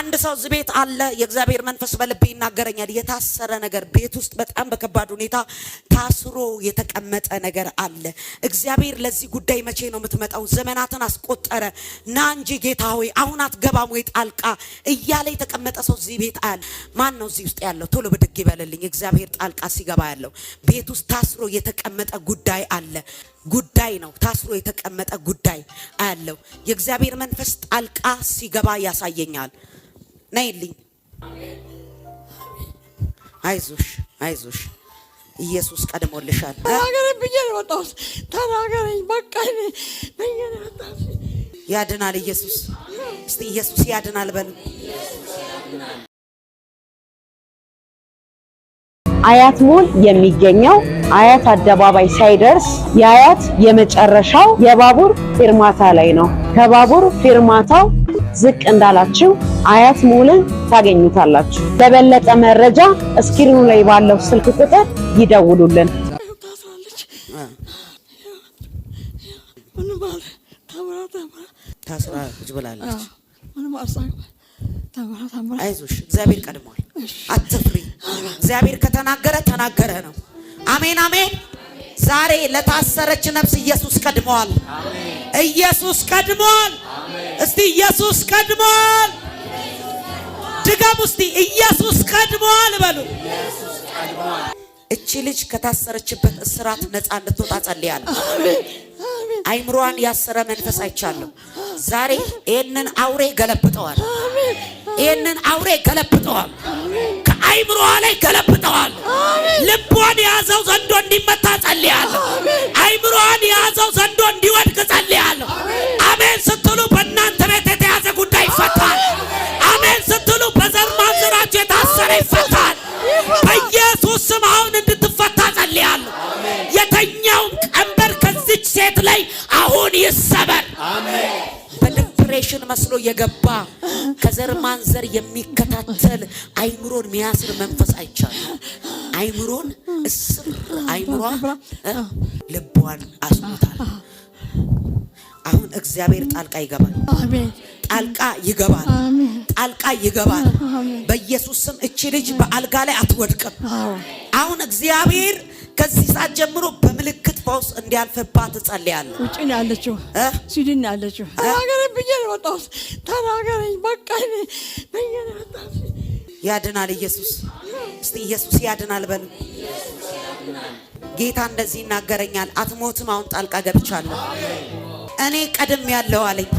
አንድ ሰው እዚህ ቤት አለ የእግዚአብሔር መንፈስ በልቤ ይናገረኛል የታሰረ ነገር ቤት ውስጥ በጣም በከባድ ሁኔታ ታስሮ የተቀመጠ ነገር አለ እግዚአብሔር ለዚህ ጉዳይ መቼ ነው የምትመጣው ዘመናትን አስቆጠረ ና እንጂ ጌታ ሆይ አሁን አትገባም ወይ ጣልቃ እያለ የተቀመጠ ሰው እዚህ ቤት አለ ማን ነው እዚህ ውስጥ ያለው ቶሎ ብድግ ይበልልኝ እግዚአብሔር ጣልቃ ሲገባ ያለው ቤት ውስጥ ታስሮ የተቀመጠ ጉዳይ አለ ጉዳይ ነው ታስሮ የተቀመጠ ጉዳይ አለው የእግዚአብሔር መንፈስ ጣልቃ ሲገባ ያሳየኛል ነይልኝ አይዞሽ አይዞሽ ኢየሱስ ቀድሞልሻል ተናገረኝ ብዬ ነው ወጣሁት ተናገረኝ በቃ ነኝ ያድናል ኢየሱስ እስቲ ኢየሱስ ያድናል በሉ አያት ሞል የሚገኘው አያት አደባባይ ሳይደርስ የአያት የመጨረሻው የባቡር ፌርማታ ላይ ነው ከባቡር ፌርማታው ዝቅ እንዳላችሁ አያት ሞልን ታገኙታላችሁ ለበለጠ መረጃ ስክሪኑ ላይ ባለው ስልክ ቁጥር ይደውሉልን ታስራ ጅብላለች አይዞሽ እግዚአብሔር ቀድሟል አትፍሪ እግዚአብሔር ከተናገረ ተናገረ ነው አሜን አሜን ዛሬ ለታሰረች ነፍስ ኢየሱስ ቀድሟል ኢየሱስ ቀድሟል እስቲ ኢየሱስ ቀድሟል ድጋም እስቲ ኢየሱስ ቀድሟል በሉ እቺ ልጅ ከታሰረችበት እስራት ነፃ እንድትወጣ ጸልያለሁ አይምሮዋን ያሰረ መንፈስ አይቻለሁ ዛሬ ይሄንን አውሬ ገለብጠዋል ይሄንን አውሬ ገለብጠዋል ከአይምሮዋ ላይ ገለብጠዋል ልቧን ያዘው ዘንዶ እንዲመታ ጸልያለሁ አይምሮዋን ያዘው ዘንዶ እንዲወድቅ ጸልያለሁ አሜን ስትሉ በእናንተ ቤት የተያዘ ጉዳይ ይፈታል አሜን ስትሉ በዘር ማንዘራችሁ የታሰረ ይፈታል በኢየሱስ ስም አሁን እንድትፈታ ጸልያለሁ የተኛውን ቀንበር ከዚች ሴት ላይ አሁን ይሰበር አሜን በዲፕሬሽን መስሎ የገባ ከዘር ማንዘር የሚከታተል አይምሮን የሚያስር መንፈስ አይቻልም አይምሮን እስር አይምሯ ልቧን አስሞታል አሁን እግዚአብሔር ጣልቃ ይገባል አሜን ጣልቃ ይገባል አሜን ጣልቃ ይገባል በኢየሱስ ስም እቺ ልጅ በአልጋ ላይ አትወድቅም አሁን እግዚአብሔር ከዚህ ሰዓት ጀምሮ በመልእክት ፈውስ እንዲያልፍባት ጸልያለሁ ውጪ ነው ያለችው ስዊድን ያለችው ተናገረኝ ብዬ ነው ወጣሁት ተናገረኝ በቃ ነኝ ያድናል ኢየሱስ እስቲ ኢየሱስ ያድናል በሉ ጌታ እንደዚህ ይናገረኛል አትሞትም አሁን ጣልቃ ገብቻለሁ እኔ ቀድም ያለው አለኝ